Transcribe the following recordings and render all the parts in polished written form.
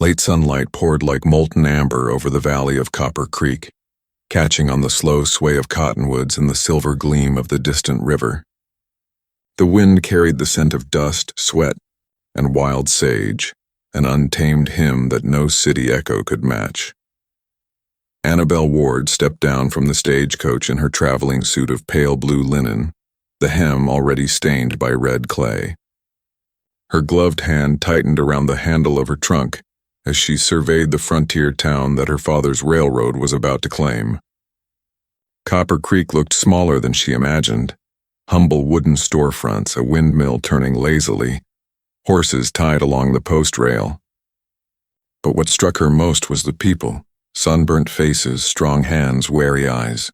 Late sunlight poured like molten amber over the valley of Copper Creek, catching on the slow sway of cottonwoods and the silver gleam of the distant river. The wind carried the scent of dust, sweat, and wild sage, an untamed hymn that no city echo could match. Annabelle Ward stepped down from the stagecoach in her traveling suit of pale blue linen, the hem already stained by red clay. Her gloved hand tightened around the handle of her trunk as she surveyed the frontier town that her father's railroad was about to claim. Copper Creek looked smaller than she imagined. Humble wooden storefronts, a windmill turning lazily, horses tied along the post rail. But what struck her most was the people, sunburnt faces, strong hands, wary eyes.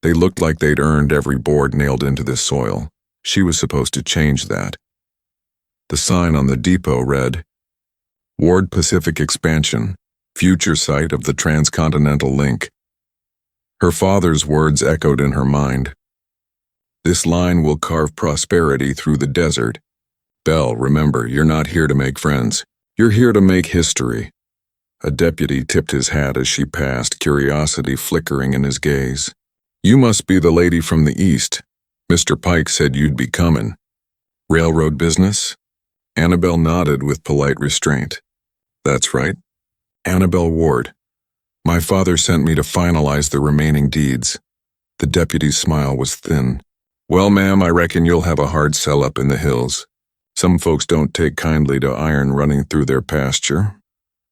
They looked like they'd earned every board nailed into this soil. She was supposed to change that. The sign on the depot read, Ward Pacific Expansion, future site of the Transcontinental Link. Her father's words echoed in her mind. This line will carve prosperity through the desert. Belle, remember, you're not here to make friends. You're here to make history. A deputy tipped his hat as she passed, curiosity flickering in his gaze. You must be the lady from the east. Mr. Pike said you'd be comin'. Railroad business? Annabelle nodded with polite restraint. That's right. Annabelle Ward. My father sent me to finalize the remaining deeds. The deputy's smile was thin. Well, ma'am, I reckon you'll have a hard sell up in the hills. Some folks don't take kindly to iron running through their pasture.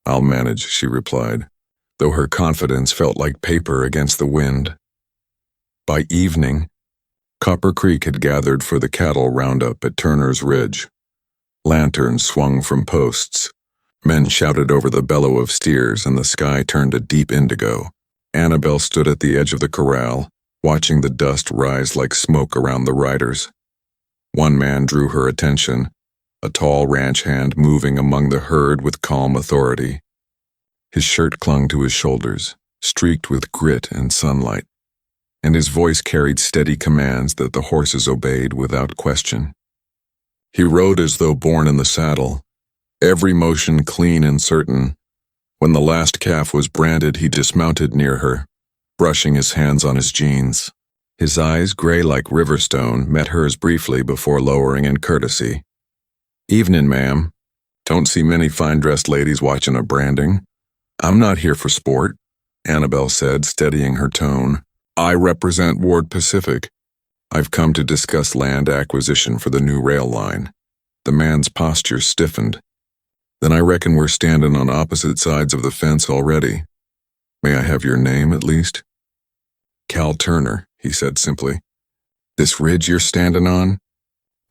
I'll manage, she replied, though her confidence felt like paper against the wind. By evening, Copper Creek had gathered for the cattle roundup at Turner's Ridge. Lanterns swung from posts. Men shouted over the bellow of steers, and the sky turned a deep indigo. Annabelle stood at the edge of the corral, watching the dust rise like smoke around the riders. One man drew her attention, a tall ranch hand moving among the herd with calm authority. His shirt clung to his shoulders, streaked with grit and sunlight, and his voice carried steady commands that the horses obeyed without question. He rode as though born in the saddle, every motion clean and certain. When the last calf was branded, he dismounted near her, brushing his hands on his jeans. His eyes, gray like riverstone, met hers briefly before lowering in courtesy. Evening, ma'am. Don't see many fine-dressed ladies watching a branding. I'm not here for sport, Annabelle said, steadying her tone. I represent Ward Pacific. I've come to discuss land acquisition for the new rail line. The man's posture stiffened. Then I reckon we're standing on opposite sides of the fence already. May I have your name, at least? Cal Turner, he said simply. This ridge you're standing on?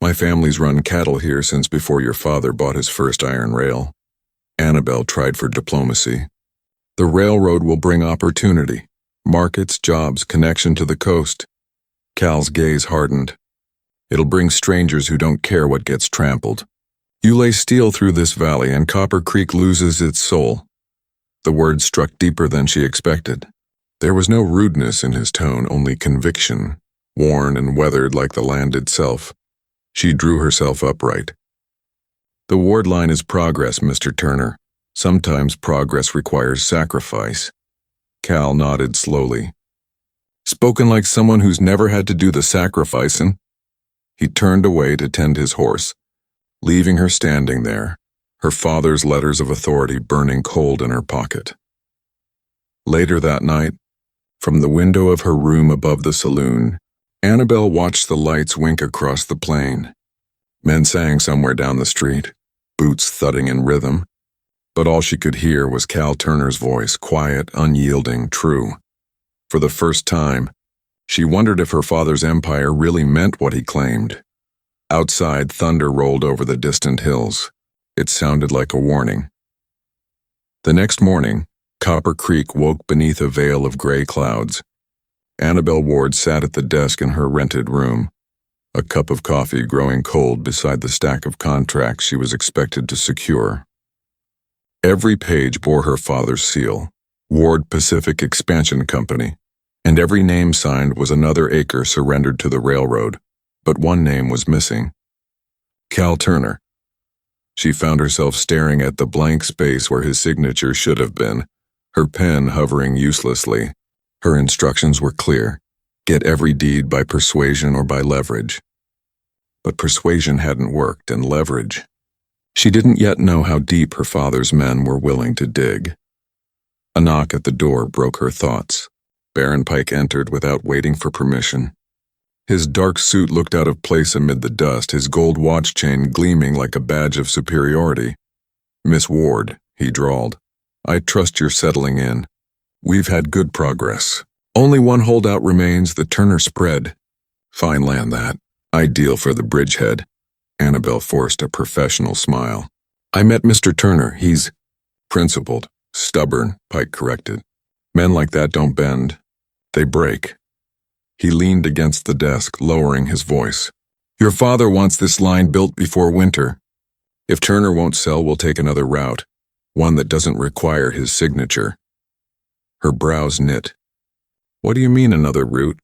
My family's run cattle here since before your father bought his first iron rail. Annabelle tried for diplomacy. The railroad will bring opportunity, markets, jobs, connection to the coast. Cal's gaze hardened. It'll bring strangers who don't care what gets trampled. You lay steel through this valley and Copper Creek loses its soul. The words struck deeper than she expected. There was no rudeness in his tone, only conviction, worn and weathered like the land itself. She drew herself upright. The Ward line is progress, Mr. Turner. Sometimes progress requires sacrifice. Cal nodded slowly. Spoken like someone who's never had to do the sacrificing. He turned away to tend his horse, leaving her standing there, her father's letters of authority burning cold in her pocket. Later that night, from the window of her room above the saloon, Annabelle watched the lights wink across the plain. Men sang somewhere down the street, boots thudding in rhythm, but all she could hear was Cal Turner's voice, quiet, unyielding, true. For the first time, she wondered if her father's empire really meant what he claimed. Outside, thunder rolled over the distant hills. It sounded like a warning. The next morning, Copper Creek woke beneath a veil of gray clouds. Annabelle Ward sat at the desk in her rented room, a cup of coffee growing cold beside the stack of contracts she was expected to secure. Every page bore her father's seal, Ward Pacific Expansion Company, and every name signed was another acre surrendered to the railroad, but one name was missing. Cal Turner. She found herself staring at the blank space where his signature should have been, her pen hovering uselessly. Her instructions were clear: get every deed by persuasion or by leverage. But persuasion hadn't worked, and leverage. She didn't yet know how deep her father's men were willing to dig. A knock at the door broke her thoughts. Baron Pike entered without waiting for permission. His dark suit looked out of place amid the dust, his gold watch chain gleaming like a badge of superiority. "Miss Ward," he drawled, "I trust you're settling in. We've had good progress. Only one holdout remains, the Turner spread. Fine land, that. Ideal for the bridgehead." Annabelle forced a professional smile. "I met Mr. Turner. He's principled, stubborn," Pike corrected. "Men like that don't bend. They break." He leaned against the desk, lowering his voice. "Your father wants this line built before winter. If Turner won't sell, we'll take another route, one that doesn't require his signature." Her brows knit. "What do you mean, another route?"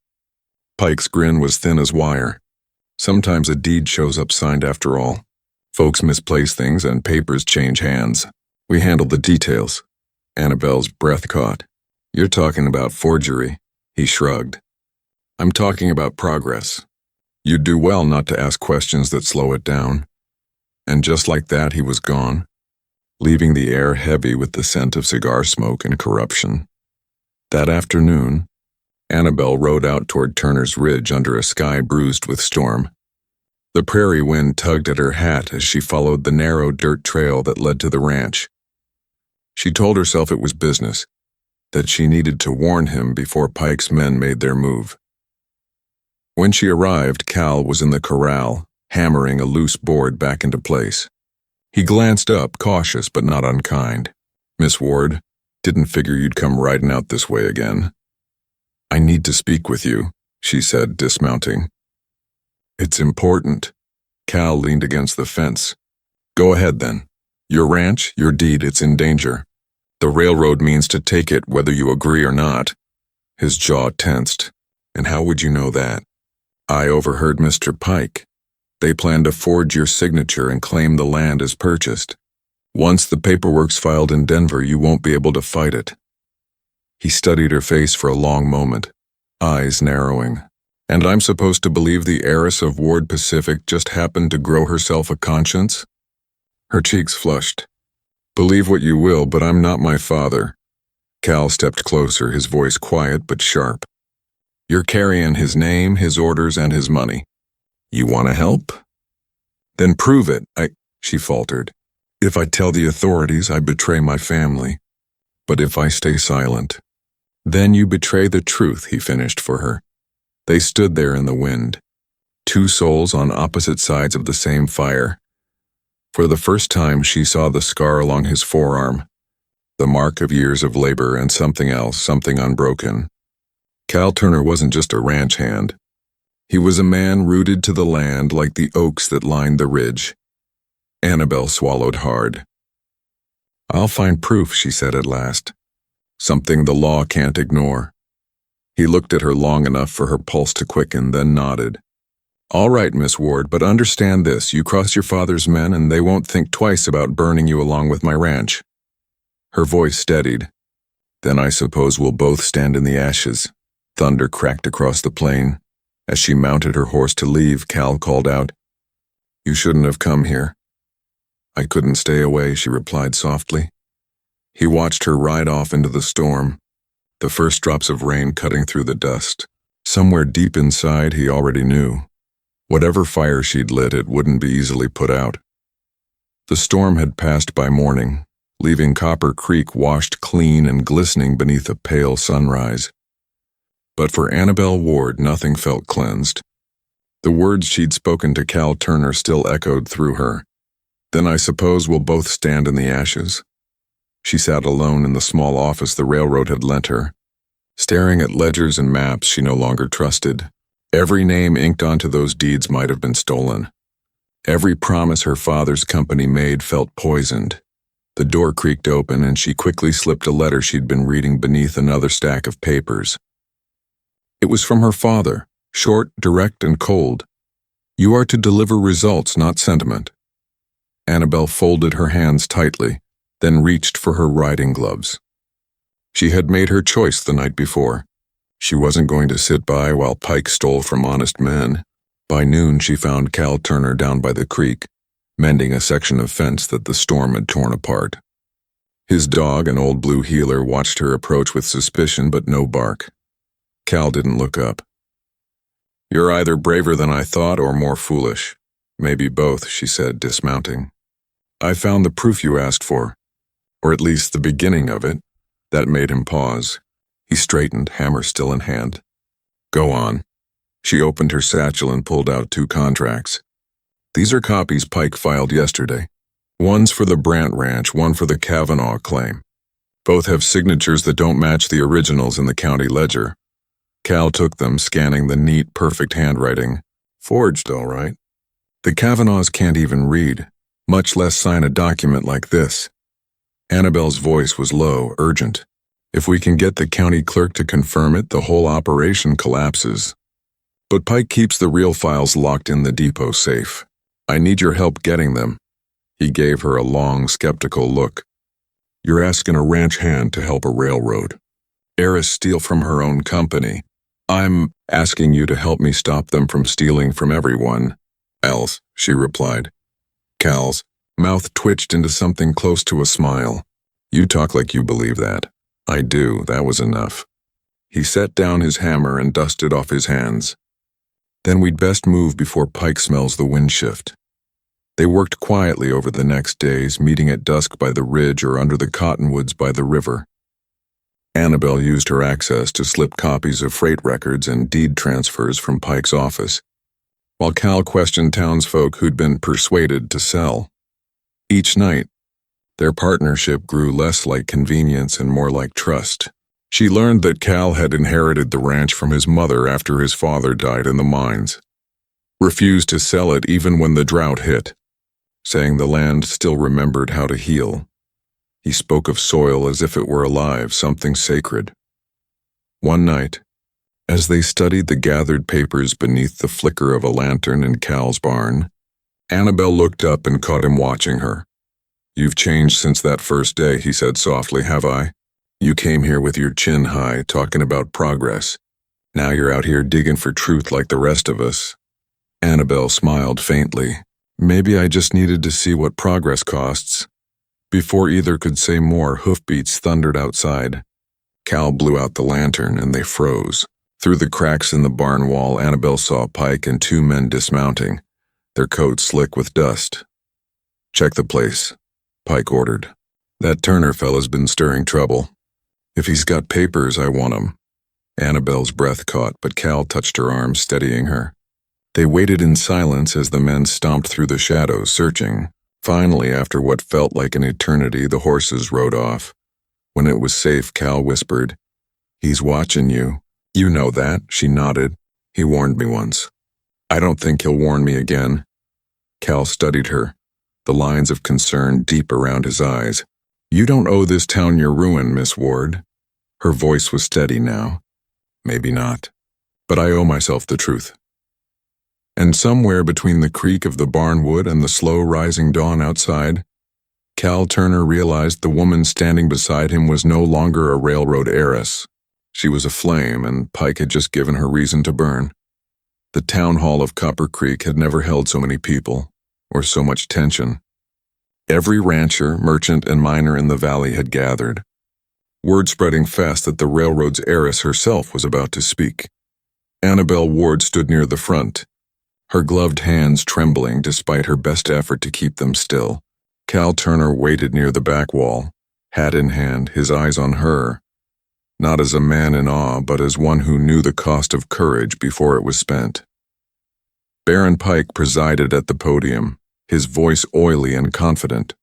Pike's grin was thin as wire. "Sometimes a deed shows up signed after all. Folks misplace things and papers change hands. We handle the details." Annabelle's breath caught. "You're talking about forgery." He shrugged. "I'm talking about progress. You'd do well not to ask questions that slow it down." And just like that, he was gone, leaving the air heavy with the scent of cigar smoke and corruption. That afternoon, Annabelle rode out toward Turner's Ridge under a sky bruised with storm. The prairie wind tugged at her hat as she followed the narrow dirt trail that led to the ranch. She told herself it was business, that she needed to warn him before Pike's men made their move. When she arrived, Cal was in the corral, hammering a loose board back into place. He glanced up, cautious but not unkind. "Miss Ward, didn't figure you'd come riding out this way again." "I need to speak with you," she said, dismounting. "It's important." Cal leaned against the fence. "Go ahead then. Your ranch, your deed, it's in danger. The railroad means to take it whether you agree or not." His jaw tensed. "And how would you know that?" "I overheard Mr. Pike. They plan to forge your signature and claim the land as purchased. Once the paperwork's filed in Denver, you won't be able to fight it." He studied her face for a long moment, eyes narrowing. "And I'm supposed to believe the heiress of Ward Pacific just happened to grow herself a conscience?" Her cheeks flushed. "Believe what you will, but I'm not my father." Cal stepped closer, his voice quiet but sharp. "You're carrying his name, his orders, and his money. You want to help? Then prove it." She faltered. "If I tell the authorities, I betray my family. But if I stay silent, then you betray the truth," he finished for her. They stood there in the wind, two souls on opposite sides of the same fire. For the first time, she saw the scar along his forearm, the mark of years of labor and something else, something unbroken. Cal Turner wasn't just a ranch hand. He was a man rooted to the land like the oaks that lined the ridge. Annabelle swallowed hard. "I'll find proof," she said at last. "Something the law can't ignore." He looked at her long enough for her pulse to quicken, then nodded. "All right, Miss Ward, but understand this. You cross your father's men and they won't think twice about burning you along with my ranch." Her voice steadied. "Then I suppose we'll both stand in the ashes." Thunder cracked across the plain. As she mounted her horse to leave, Cal called out, "You shouldn't have come here." "I couldn't stay away," she replied softly. He watched her ride off into the storm, the first drops of rain cutting through the dust. Somewhere deep inside, he already knew. Whatever fire she'd lit, it wouldn't be easily put out. The storm had passed by morning, leaving Copper Creek washed clean and glistening beneath a pale sunrise. But for Annabelle Ward, nothing felt cleansed. The words she'd spoken to Cal Turner still echoed through her. "Then I suppose we'll both stand in the ashes." She sat alone in the small office the railroad had lent her, staring at ledgers and maps she no longer trusted. Every name inked onto those deeds might have been stolen. Every promise her father's company made felt poisoned. The door creaked open and she quickly slipped a letter she'd been reading beneath another stack of papers. It was from her father, short, direct, and cold. "You are to deliver results, not sentiment." Annabelle folded her hands tightly, then reached for her riding gloves. She had made her choice the night before. She wasn't going to sit by while Pike stole from honest men. By noon, she found Cal Turner down by the creek, mending a section of fence that the storm had torn apart. His dog, an old blue heeler, watched her approach with suspicion but no bark. Cal didn't look up. "You're either braver than I thought or more foolish. Maybe both," she said, dismounting. "I found the proof you asked for, or at least the beginning of it." That made him pause. He straightened, hammer still in hand. "Go on." She opened her satchel and pulled out 2 contracts. "These are copies Pike filed yesterday. One's for the Brant Ranch, one for the Kavanaugh claim. Both have signatures that don't match the originals in the county ledger." Cal took them, scanning the neat, perfect handwriting. "Forged, all right. The Kavanaughs can't even read, much less sign a document like this." Annabelle's voice was low, urgent. "If we can get the county clerk to confirm it, the whole operation collapses. But Pike keeps the real files locked in the depot safe. I need your help getting them." He gave her a long, skeptical look. "You're asking a ranch hand to help a railroad. Heiress steal from her own company. I'm asking you to help me stop them from stealing from everyone else," she replied. Cal's mouth twitched into something close to a smile. "You talk like you believe that." "I do, that was enough." He set down his hammer and dusted off his hands. "Then we'd best move before Pike smells the wind shift." They worked quietly over the next days, meeting at dusk by the ridge or under the cottonwoods by the river. Annabelle used her access to slip copies of freight records and deed transfers from Pike's office, while Cal questioned townsfolk who'd been persuaded to sell. Each night, their partnership grew less like convenience and more like trust. She learned that Cal had inherited the ranch from his mother after his father died in the mines. Refused to sell it even when the drought hit, saying the land still remembered how to heal. He spoke of soil as if it were alive, something sacred. One night, as they studied the gathered papers beneath the flicker of a lantern in Cal's barn, Annabelle looked up and caught him watching her. "You've changed since that first day," he said softly, "have I? You came here with your chin high, talking about progress. Now you're out here digging for truth like the rest of us." Annabelle smiled faintly. "Maybe I just needed to see what progress costs." Before either could say more, hoofbeats thundered outside. Cal blew out the lantern and they froze. Through the cracks in the barn wall, Annabelle saw Pike and 2 men dismounting, their coats slick with dust. "Check the place," Pike ordered. "That Turner fella's been stirring trouble. If he's got papers, I want 'em." Annabelle's breath caught, but Cal touched her arm, steadying her. They waited in silence as the men stomped through the shadows, searching. Finally, after what felt like an eternity, the horses rode off. When it was safe, Cal whispered, "He's watching you." "You know that," she nodded. "He warned me once. I don't think he'll warn me again." Cal studied her, the lines of concern deep around his eyes. "You don't owe this town your ruin, Miss Ward." Her voice was steady now. "Maybe not, but I owe myself the truth." And somewhere between the creak of the barnwood and the slow-rising dawn outside, Cal Turner realized the woman standing beside him was no longer a railroad heiress. She was a flame, and Pike had just given her reason to burn. The town hall of Copper Creek had never held so many people, or so much tension. Every rancher, merchant, and miner in the valley had gathered. Word spreading fast that the railroad's heiress herself was about to speak. Annabelle Ward stood near the front, her gloved hands trembling despite her best effort to keep them still. Cal Turner waited near the back wall, hat in hand, his eyes on her, not as a man in awe, but as one who knew the cost of courage before it was spent. Baron Pike presided at the podium, his voice oily and confident.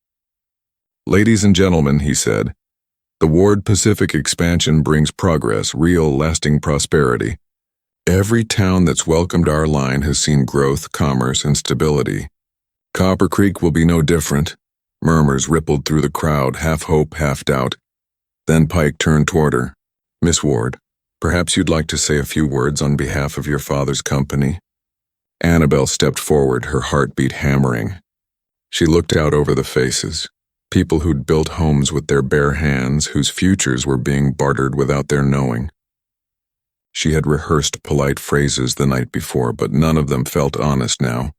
"Ladies and gentlemen," he said, "the Ward Pacific expansion brings progress, real, lasting prosperity. Every town that's welcomed our line has seen growth, commerce, and stability. Copper Creek will be no different." Murmurs rippled through the crowd, half hope, half doubt. Then Pike turned toward her. "Miss Ward, perhaps you'd like to say a few words on behalf of your father's company?" Annabelle stepped forward, her heartbeat hammering. She looked out over the faces. People who'd built homes with their bare hands, whose futures were being bartered without their knowing. She had rehearsed polite phrases the night before, but none of them felt honest now.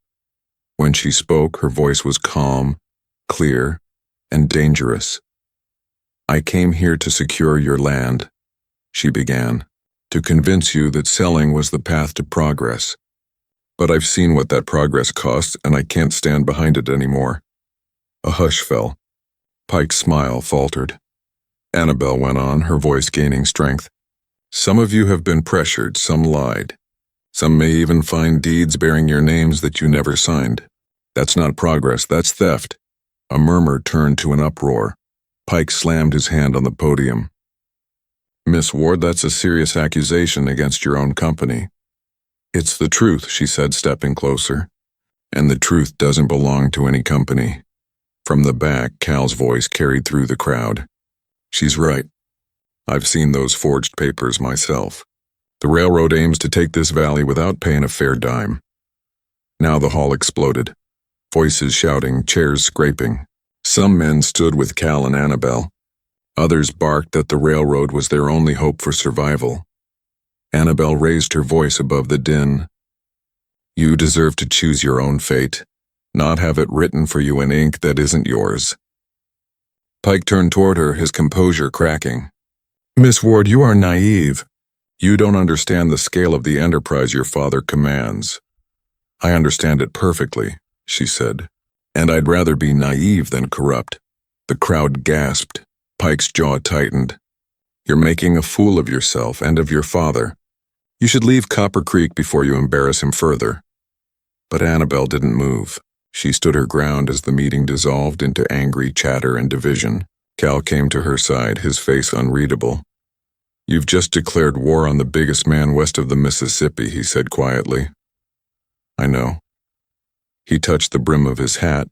When she spoke, her voice was calm, clear, and dangerous. "I came here to secure your land," she began, "to convince you that selling was the path to progress. But I've seen what that progress costs, and I can't stand behind it anymore." A hush fell. Pike's smile faltered. Annabelle went on, her voice gaining strength. "Some of you have been pressured, some lied. Some may even find deeds bearing your names that you never signed. That's not progress, that's theft." A murmur turned to an uproar. Pike slammed his hand on the podium. "Miss Ward, that's a serious accusation against your own company." "It's the truth," she said, stepping closer. "And the truth doesn't belong to any company." From the back, Cal's voice carried through the crowd. "She's right. I've seen those forged papers myself. The railroad aims to take this valley without paying a fair dime." Now the hall exploded. Voices shouting, chairs scraping. Some men stood with Cal and Annabelle. Others barked that the railroad was their only hope for survival. Annabelle raised her voice above the din. "You deserve to choose your own fate, not have it written for you in ink that isn't yours." Pike turned toward her, his composure cracking. "Miss Ward, you are naive. You don't understand the scale of the enterprise your father commands." "I understand it perfectly," she said, "and I'd rather be naive than corrupt." The crowd gasped. Pike's jaw tightened. "You're making a fool of yourself and of your father. You should leave Copper Creek before you embarrass him further." But Annabelle didn't move. She stood her ground as the meeting dissolved into angry chatter and division. Cal came to her side, his face unreadable. "You've just declared war on the biggest man west of the Mississippi," he said quietly. "I know." He touched the brim of his hat,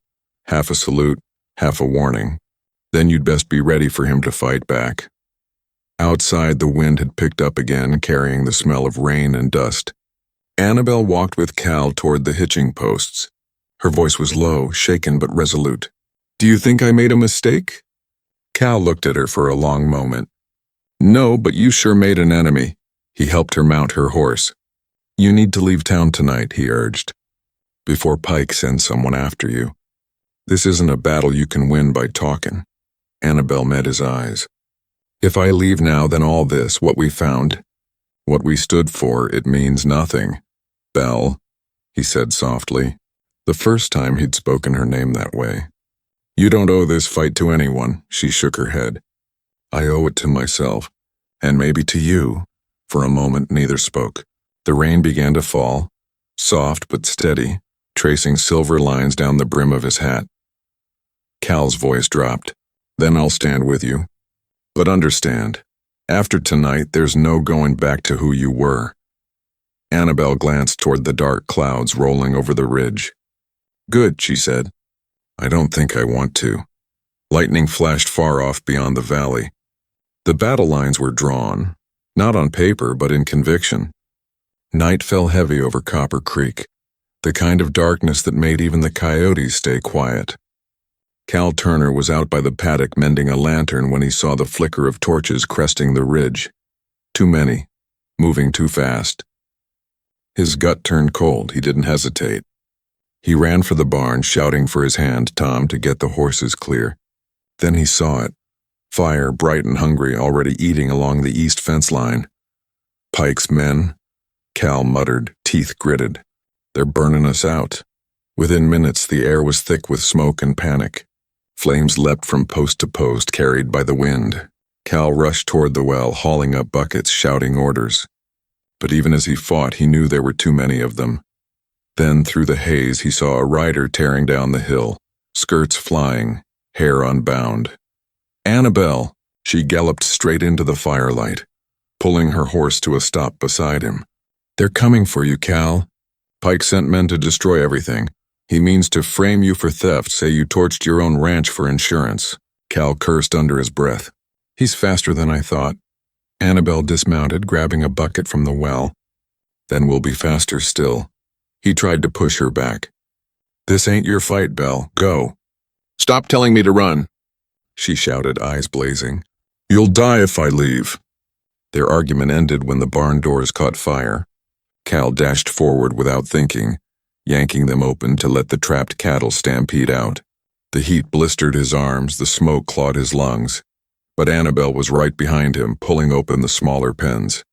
half a salute, half a warning. "Then you'd best be ready for him to fight back." Outside, the wind had picked up again, carrying the smell of rain and dust. Annabelle walked with Cal toward the hitching posts. Her voice was low, shaken but resolute. "Do you think I made a mistake?" Cal looked at her for a long moment. "No, but you sure made an enemy." He helped her mount her horse. "You need to leave town tonight," he urged, "before Pike sends someone after you. This isn't a battle you can win by talking." Annabelle met his eyes. "If I leave now, then all this, what we found, what we stood for, it means nothing." "Belle," he said softly, the first time he'd spoken her name that way. "You don't owe this fight to anyone." She shook her head. "I owe it to myself, and maybe to you." For a moment, neither spoke. The rain began to fall, soft but steady, tracing silver lines down the brim of his hat. Cal's voice dropped. "Then I'll stand with you. But understand, after tonight, there's no going back to who you were." Annabelle glanced toward the dark clouds rolling over the ridge. "Good," she said. "I don't think I want to." Lightning flashed far off beyond the valley. The battle lines were drawn, not on paper but in conviction. Night fell heavy over Copper Creek, the kind of darkness that made even the coyotes stay quiet. Cal Turner was out by the paddock mending a lantern when he saw the flicker of torches cresting the ridge. Too many, moving too fast. His gut turned cold. He didn't hesitate. He ran for the barn, shouting for his hand, Tom, to get the horses clear. Then he saw it. Fire, bright and hungry, already eating along the east fence line. "Pike's men," Cal muttered, teeth gritted. "They're burning us out." Within minutes, the air was thick with smoke and panic. Flames leapt from post to post, carried by the wind. Cal rushed toward the well, hauling up buckets, shouting orders. But even as he fought, he knew there were too many of them. Then, through the haze, he saw a rider tearing down the hill, skirts flying, hair unbound. "Annabelle!" She galloped straight into the firelight, pulling her horse to a stop beside him. "They're coming for you, Cal. Pike sent men to destroy everything. He means to frame you for theft, say you torched your own ranch for insurance." Cal cursed under his breath. "He's faster than I thought." Annabelle dismounted, grabbing a bucket from the well. "Then we'll be faster still." He tried to push her back. This ain't your fight, Belle. Go. Stop telling me to run, she shouted, eyes blazing. You'll die if I leave. Their argument ended when the barn doors caught fire. Cal dashed forward without thinking, yanking them open to let the trapped cattle stampede out. The heat blistered his arms, the smoke clawed his lungs, but Annabelle was right behind him, pulling open the smaller pens.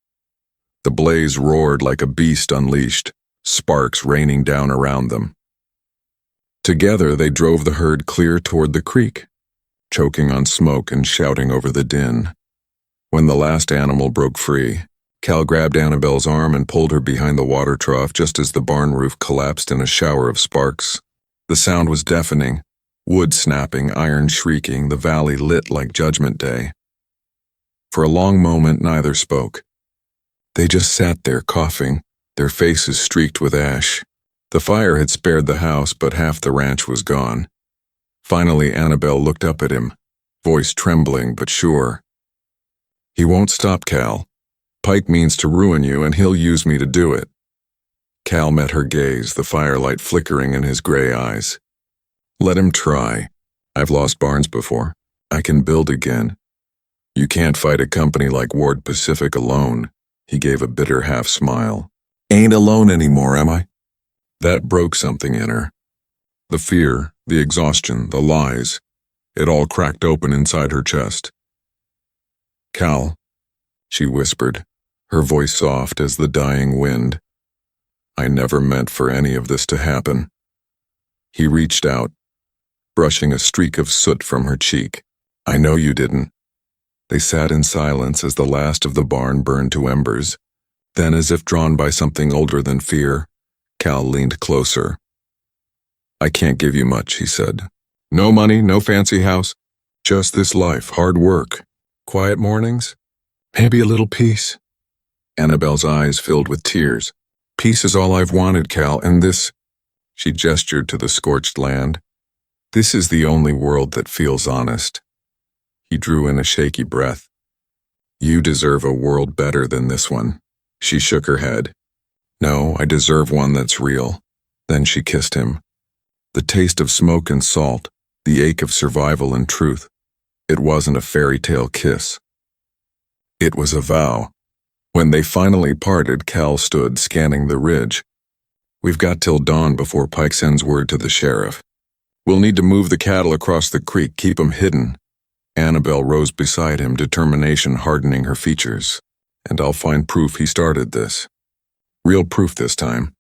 The blaze roared like a beast unleashed, sparks raining down around them. Together they drove the herd clear toward the creek, choking on smoke and shouting over the din. When the last animal broke free, Cal grabbed Annabelle's arm and pulled her behind the water trough just as the barn roof collapsed in a shower of sparks. The sound was deafening, wood snapping, iron shrieking, the valley lit like Judgment Day. For a long moment neither spoke. They just sat there coughing, their faces streaked with ash. The fire had spared the house, but half the ranch was gone. Finally Annabelle looked up at him, voice trembling but sure. He won't stop, Cal. Pike means to ruin you, and he'll use me to do it. Cal met her gaze, the firelight flickering in his gray eyes. Let him try. I've lost barns before. I can build again. You can't fight a company like Ward Pacific alone. He gave a bitter half-smile. Ain't alone anymore, am I? That broke something in her. The fear, the exhaustion, the lies. It all cracked open inside her chest. Cal, she whispered, her voice soft as the dying wind. I never meant for any of this to happen. He reached out, brushing a streak of soot from her cheek. I know you didn't. They sat in silence as the last of the barn burned to embers. Then, as if drawn by something older than fear, Cal leaned closer. I can't give you much, he said. No money, no fancy house. Just this life, hard work. Quiet mornings. Maybe a little peace. Annabelle's eyes filled with tears. Peace is all I've wanted, Cal, and this... She gestured to the scorched land. This is the only world that feels honest. He drew in a shaky breath. You deserve a world better than this one. She shook her head. No, I deserve one that's real. Then she kissed him. The taste of smoke and salt, the ache of survival and truth. It wasn't a fairy tale kiss. It was a vow. When they finally parted, Cal stood scanning the ridge. We've got till dawn before Pike sends word to the sheriff. We'll need to move the cattle across the creek, keep 'em hidden. Annabelle rose beside him, determination hardening her features. And I'll find proof he started this. Real proof this time.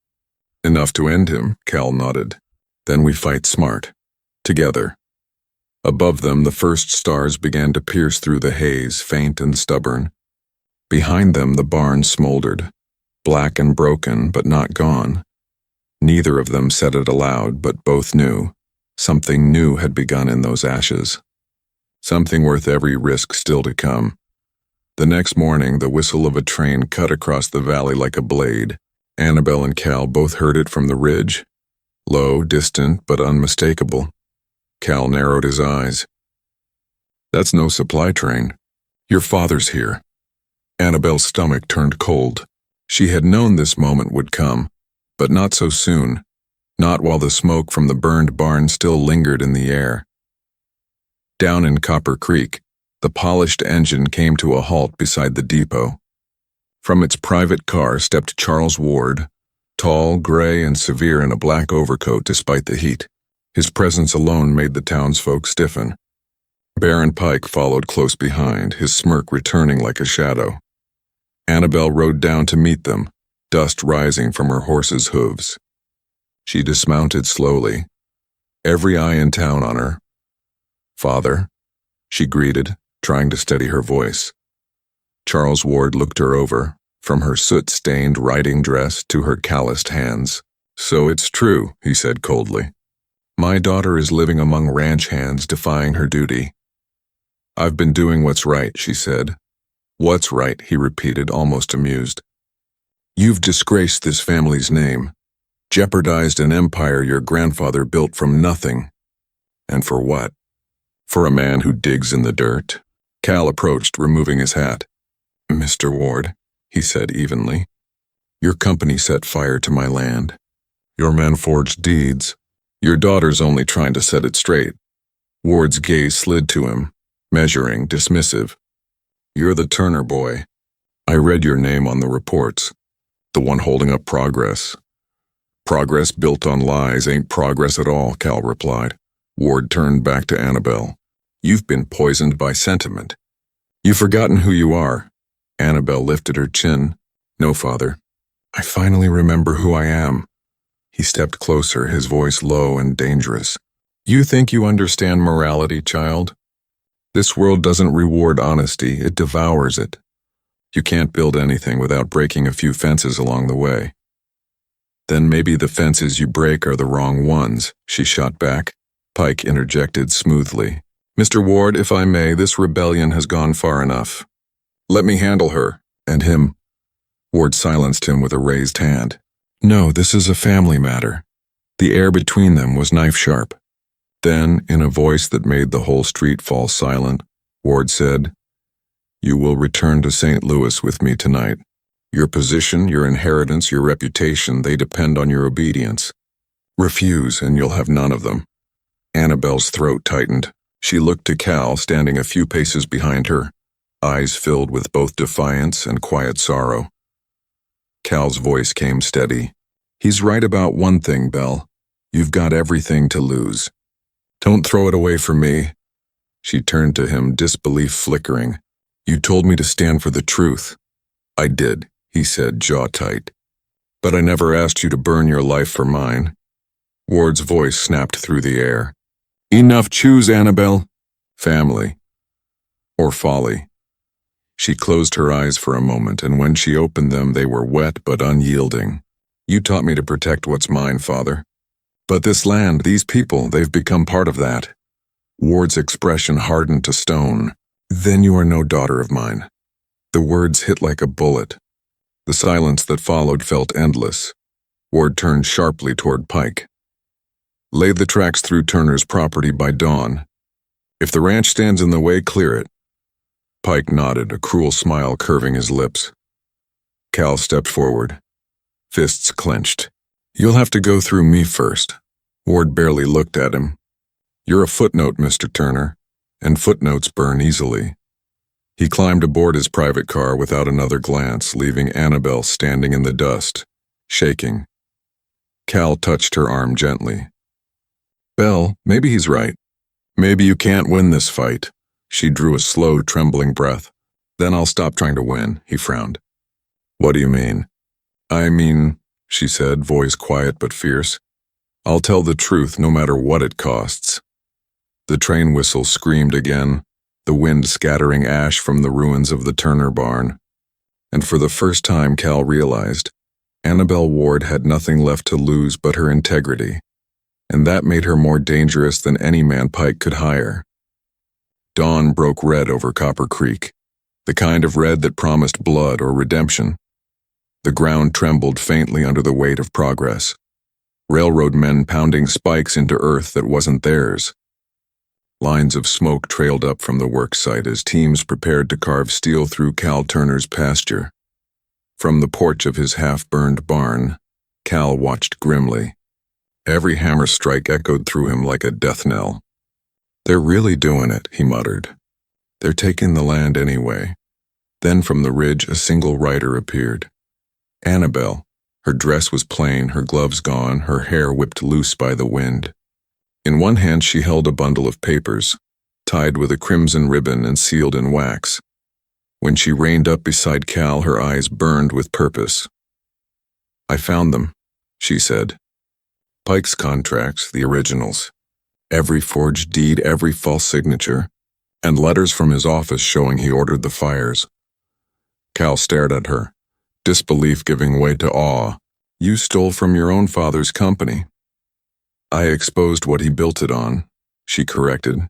Enough to end him, Cal nodded. Then we fight smart. Together. Above them, the first stars began to pierce through the haze, faint and stubborn. Behind them, the barn smoldered, black and broken, but not gone. Neither of them said it aloud, but both knew. Something new had begun in those ashes. Something worth every risk still to come. The next morning, the whistle of a train cut across the valley like a blade. Annabelle and Cal both heard it from the ridge. Low, distant, but unmistakable. Cal narrowed his eyes. That's no supply train. Your father's here. Annabelle's stomach turned cold. She had known this moment would come, but not so soon. Not while the smoke from the burned barn still lingered in the air. Down in Copper Creek, the polished engine came to a halt beside the depot. From its private car stepped Charles Ward, tall, gray, and severe in a black overcoat despite the heat. His presence alone made the townsfolk stiffen. Baron Pike followed close behind, his smirk returning like a shadow. Annabelle rode down to meet them, dust rising from her horse's hooves. She dismounted slowly, every eye in town on her. Father, she greeted, trying to steady her voice. Charles Ward looked her over, from her soot-stained riding dress to her calloused hands. So it's true, he said coldly. My daughter is living among ranch hands, defying her duty. I've been doing what's right, she said. What's right, he repeated, almost amused. You've disgraced this family's name, jeopardized an empire your grandfather built from nothing. And for what? For a man who digs in the dirt. Cal approached, removing his hat. Mr. Ward, he said evenly, your company set fire to my land. Your men forged deeds, Your daughter's only trying to set it straight. Ward's gaze slid to him, measuring, dismissive. You're the Turner boy. I read your name on the reports. The one holding up progress. Progress built on lies ain't progress at all, Cal replied. Ward turned back to Annabelle. You've been poisoned by sentiment. You've forgotten who you are. Annabelle lifted her chin. No, father. I finally remember who I am. He stepped closer, his voice low and dangerous. You think you understand morality, child? This world doesn't reward honesty, it devours it. You can't build anything without breaking a few fences along the way. Then maybe the fences you break are the wrong ones, she shot back. Pike interjected smoothly. Mr. Ward, if I may, this rebellion has gone far enough. Let me handle her, and him. Ward silenced him with a raised hand. No, this is a family matter. The air between them was knife-sharp. Then, in a voice that made the whole street fall silent, Ward said, You will return to St. Louis with me tonight. Your position, your inheritance, your reputation, they depend on your obedience. Refuse, and you'll have none of them. Annabelle's throat tightened. She looked to Cal, standing a few paces behind her, eyes filled with both defiance and quiet sorrow. Cal's voice came steady. He's right about one thing, Belle. You've got everything to lose. Don't throw it away for me. She turned to him, disbelief flickering. You told me to stand for the truth. I did, he said, jaw tight. But I never asked you to burn your life for mine. Ward's voice snapped through the air. Enough, choose, Annabelle. Family. Or folly. She closed her eyes for a moment, and when she opened them, they were wet but unyielding. You taught me to protect what's mine, Father. But this land, these people, they've become part of that. Ward's expression hardened to stone. Then you are no daughter of mine. The words hit like a bullet. The silence that followed felt endless. Ward turned sharply toward Pike. Lay the tracks through Turner's property by dawn. If the ranch stands in the way, clear it. Pike nodded, a cruel smile curving his lips. Cal stepped forward, fists clenched. You'll have to go through me first. Ward barely looked at him. You're a footnote, Mr. Turner, and footnotes burn easily. He climbed aboard his private car without another glance, leaving Annabelle standing in the dust, shaking. Cal touched her arm gently. Belle, maybe he's right. Maybe you can't win this fight. She drew a slow, trembling breath. Then I'll stop trying to win, he frowned. What do you mean? I mean, she said, voice quiet but fierce. I'll tell the truth no matter what it costs. The train whistle screamed again, the wind scattering ash from the ruins of the Turner barn. And for the first time, Cal realized, Annabelle Ward had nothing left to lose but her integrity. And that made her more dangerous than any man Pike could hire. Dawn broke red over Copper Creek, the kind of red that promised blood or redemption. The ground trembled faintly under the weight of progress. Railroad men pounding spikes into earth that wasn't theirs. Lines of smoke trailed up from the work site as teams prepared to carve steel through Cal Turner's pasture. From the porch of his half-burned barn, Cal watched grimly. Every hammer strike echoed through him like a death knell. They're really doing it, he muttered. They're taking the land anyway. Then from the ridge a single rider appeared. Annabelle. Her dress was plain, her gloves gone, her hair whipped loose by the wind. In one hand she held a bundle of papers, tied with a crimson ribbon and sealed in wax. When she reined up beside Cal, her eyes burned with purpose. I found them, she said. Pike's contracts, the originals. Every forged deed, every false signature, and letters from his office showing he ordered the fires. Cal stared at her, disbelief giving way to awe. You stole from your own father's company. I exposed what he built it on, she corrected.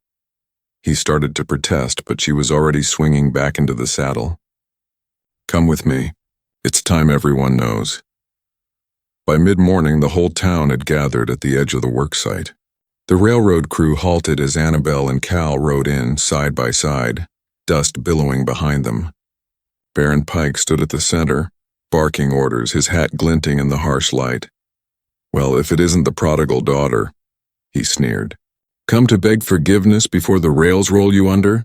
He started to protest, but she was already swinging back into the saddle. Come with me. It's time everyone knows. By mid-morning, the whole town had gathered at the edge of the worksite. The railroad crew halted as Annabelle and Cal rode in, side by side, dust billowing behind them. Baron Pike stood at the center, barking orders, his hat glinting in the harsh light. Well, if it isn't the prodigal daughter, he sneered. Come to beg forgiveness before the rails roll you under?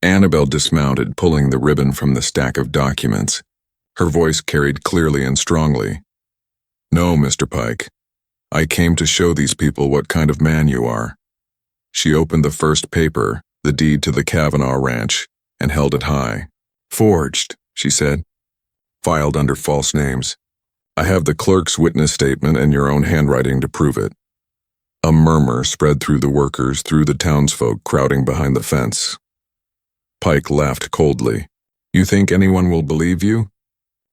Annabelle dismounted, pulling the ribbon from the stack of documents. Her voice carried clearly and strongly. No, Mr. Pike. I came to show these people what kind of man you are. She opened the first paper, the deed to the Kavanaugh Ranch, and held it high. Forged, she said. Filed under false names. I have the clerk's witness statement and your own handwriting to prove it. A murmur spread through the workers, through the townsfolk crowding behind the fence. Pike laughed coldly. You think anyone will believe you?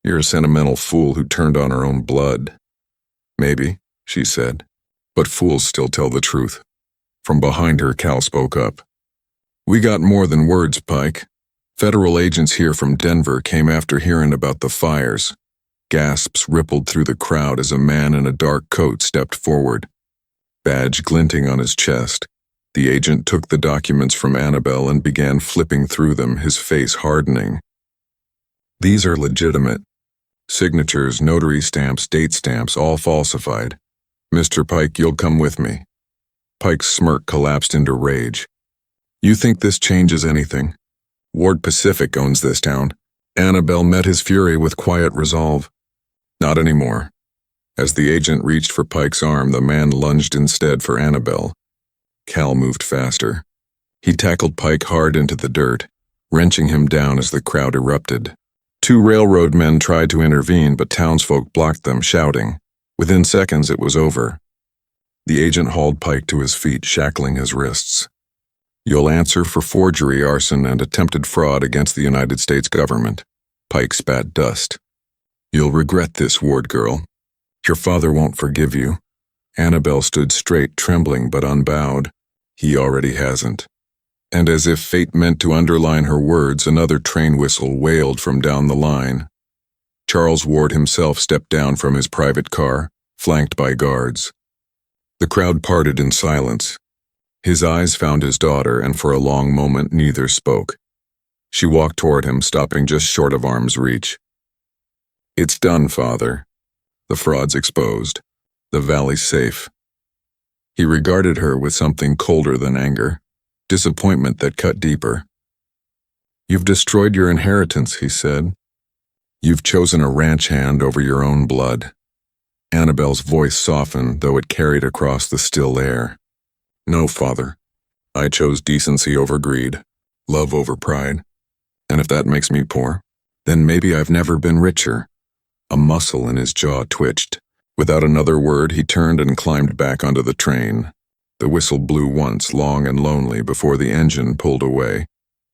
You're a sentimental fool who turned on her own blood. Maybe, she said, but fools still tell the truth. From behind her, Cal spoke up. We got more than words, Pike. Federal agents here from Denver came after hearing about the fires. Gasps rippled through the crowd as a man in a dark coat stepped forward. Badge glinting on his chest, the agent took the documents from Annabelle and began flipping through them, his face hardening. These are legitimate. Signatures, notary stamps, date stamps, all falsified. Mr. Pike, you'll come with me. Pike's smirk collapsed into rage. You think this changes anything? Ward Pacific owns this town. Annabelle met his fury with quiet resolve. Not anymore. As the agent reached for Pike's arm, the man lunged instead for Annabelle. Cal moved faster. He tackled Pike hard into the dirt, wrenching him down as the crowd erupted. Two railroad men tried to intervene, but townsfolk blocked them, shouting. Within seconds, it was over. The agent hauled Pike to his feet, shackling his wrists. You'll answer for forgery, arson, and attempted fraud against the United States government. Pike spat dust. You'll regret this, Ward girl. Your father won't forgive you. Annabelle stood straight, trembling but unbowed. He already hasn't. And as if fate meant to underline her words, another train whistle wailed from down the line. Charles Ward himself stepped down from his private car, flanked by guards. The crowd parted in silence. His eyes found his daughter, and for a long moment neither spoke. She walked toward him, stopping just short of arm's reach. It's done, Father. The fraud's exposed. The valley's safe. He regarded her with something colder than anger, disappointment that cut deeper. You've destroyed your inheritance, he said. You've chosen a ranch hand over your own blood. Annabelle's voice softened, though it carried across the still air. No, Father. I chose decency over greed, love over pride. And if that makes me poor, then maybe I've never been richer. A muscle in his jaw twitched. Without another word, he turned and climbed back onto the train. The whistle blew once, long and lonely, before the engine pulled away,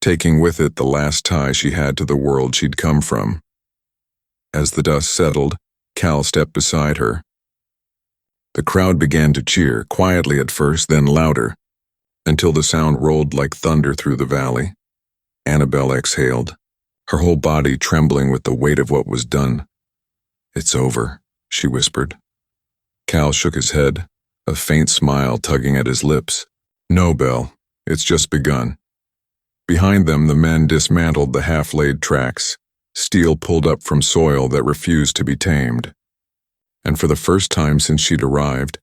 taking with it the last tie she had to the world she'd come from. As the dust settled, Cal stepped beside her. The crowd began to cheer, quietly at first, then louder, until the sound rolled like thunder through the valley. Annabelle exhaled, her whole body trembling with the weight of what was done. It's over, she whispered. Cal shook his head, a faint smile tugging at his lips. No, Belle, it's just begun. Behind them, the men dismantled the half-laid tracks, steel pulled up from soil that refused to be tamed. And for the first time since she'd arrived,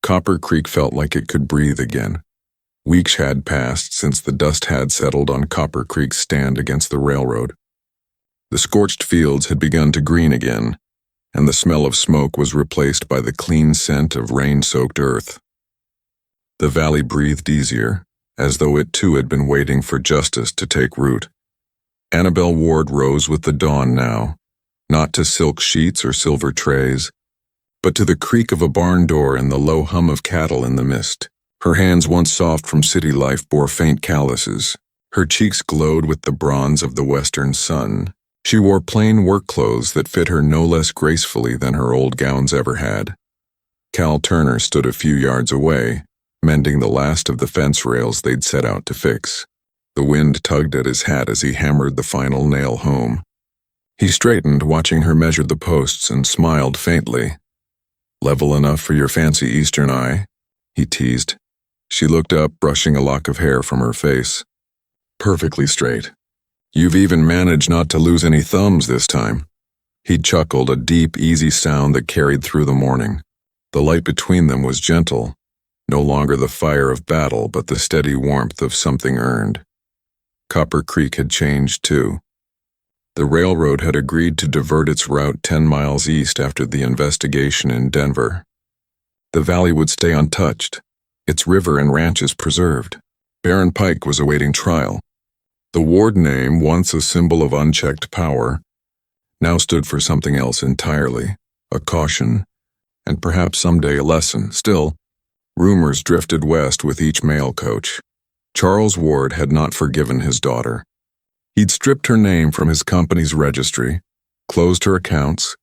Copper Creek felt like it could breathe again. Weeks had passed since the dust had settled on Copper Creek's stand against the railroad. The scorched fields had begun to green again, and the smell of smoke was replaced by the clean scent of rain-soaked earth. The valley breathed easier, as though it too had been waiting for justice to take root. Annabelle Ward rose with the dawn now, not to silk sheets or silver trays, but to the creak of a barn door and the low hum of cattle in the mist. Her hands, once soft from city life, bore faint calluses. Her cheeks glowed with the bronze of the western sun. She wore plain work clothes that fit her no less gracefully than her old gowns ever had. Cal Turner stood a few yards away, mending the last of the fence rails they'd set out to fix. The wind tugged at his hat as he hammered the final nail home. He straightened, watching her measure the posts, and smiled faintly. Level enough for your fancy eastern eye, he teased. She looked up, brushing a lock of hair from her face. Perfectly straight. You've even managed not to lose any thumbs this time. He'd chuckled, a deep, easy sound that carried through the morning. The light between them was gentle, no longer the fire of battle, but the steady warmth of something earned. Copper Creek had changed too. The railroad had agreed to divert its route 10 miles east after the investigation in Denver. The valley would stay untouched, its river and ranches preserved. Baron Pike was awaiting trial. The ward name, once a symbol of unchecked power, now stood for something else entirely, a caution, and perhaps someday a lesson. Still, rumors drifted west with each mail coach. Charles Ward had not forgiven his daughter. He'd stripped her name from his company's registry, closed her accounts,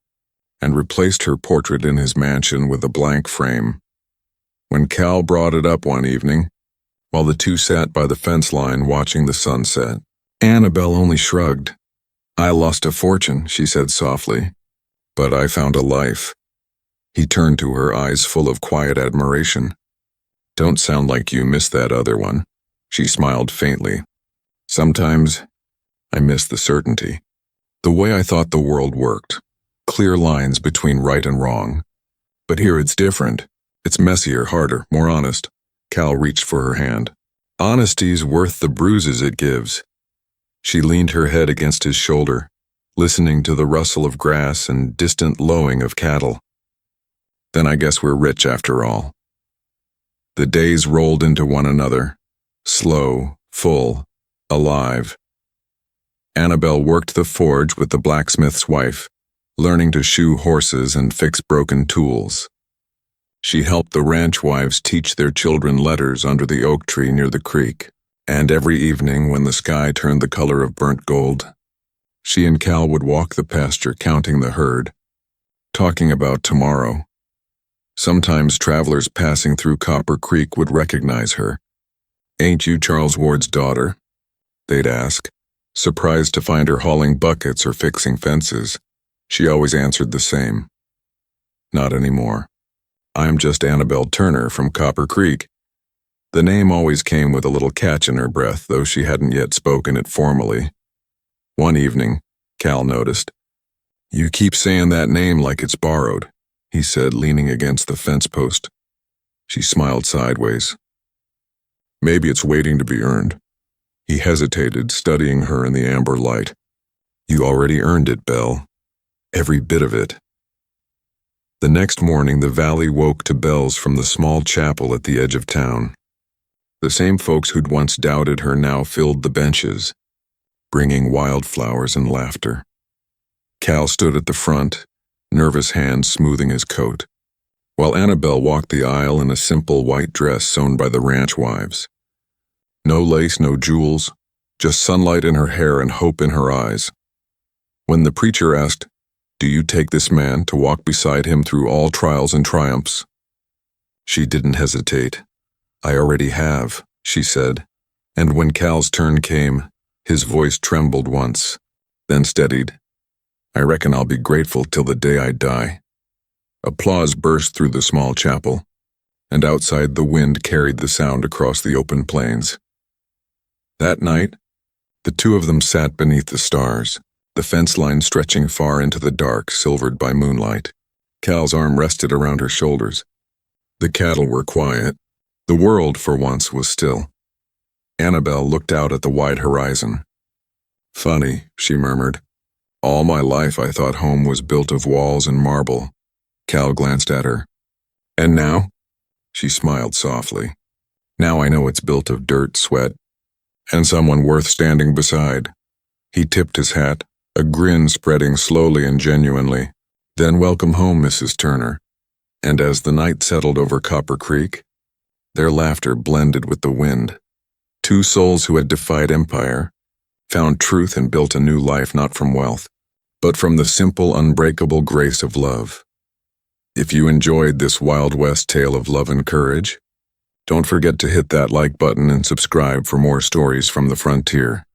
and replaced her portrait in his mansion with a blank frame. When Cal brought it up one evening, while the two sat by the fence line watching the sunset, Annabelle only shrugged. "I lost a fortune," she said softly, "but I found a life." He turned to her, eyes full of quiet admiration. "Don't sound like you missed that other one." She smiled faintly. "Sometimes I miss the certainty. The way I thought the world worked. Clear lines between right and wrong. But here it's different. It's messier, harder, more honest." Cal reached for her hand. "Honesty's worth the bruises it gives." She leaned her head against his shoulder, listening to the rustle of grass and distant lowing of cattle. "Then I guess we're rich after all." The days rolled into one another, slow, full, alive. Annabelle worked the forge with the blacksmith's wife, learning to shoe horses and fix broken tools. She helped the ranch wives teach their children letters under the oak tree near the creek, and every evening when the sky turned the color of burnt gold, she and Cal would walk the pasture counting the herd, talking about tomorrow. Sometimes travelers passing through Copper Creek would recognize her. "Ain't you Charles Ward's daughter?" they'd ask, surprised to find her hauling buckets or fixing fences. She always answered the same. "Not anymore. I'm just Annabelle Turner from Copper Creek." The name always came with a little catch in her breath, though she hadn't yet spoken it formally. One evening, Cal noticed. "You keep saying that name like it's borrowed," he said, leaning against the fence post. She smiled sideways. "Maybe it's waiting to be earned." He hesitated, studying her in the amber light. "You already earned it, Belle. Every bit of it." The next morning, the valley woke to bells from the small chapel at the edge of town. The same folks who'd once doubted her now filled the benches, bringing wildflowers and laughter. Cal stood at the front, nervous hands smoothing his coat, while Annabelle walked the aisle in a simple white dress sewn by the ranch wives. No lace, no jewels, just sunlight in her hair and hope in her eyes. When the preacher asked, "Do you take this man to walk beside him through all trials and triumphs?" she didn't hesitate. "I already have," she said, and when Cal's turn came, his voice trembled once, then steadied. "I reckon I'll be grateful till the day I die." Applause burst through the small chapel, and outside the wind carried the sound across the open plains. That night, the two of them sat beneath the stars, the fence line stretching far into the dark, silvered by moonlight. Cal's arm rested around her shoulders. The cattle were quiet. The world, for once, was still. Annabelle looked out at the wide horizon. "Funny," she murmured. "All my life I thought home was built of walls and marble." Cal glanced at her. "And now?" She smiled softly. "Now I know it's built of dirt, sweat, and someone worth standing beside." He tipped his hat, a grin spreading slowly and genuinely. "Then welcome home, Mrs. Turner." And as the night settled over Copper Creek, their laughter blended with the wind. Two souls who had defied empire, found truth and built a new life not from wealth, but from the simple, unbreakable grace of love. If you enjoyed this Wild West tale of love and courage, don't forget to hit that like button and subscribe for more stories from the frontier.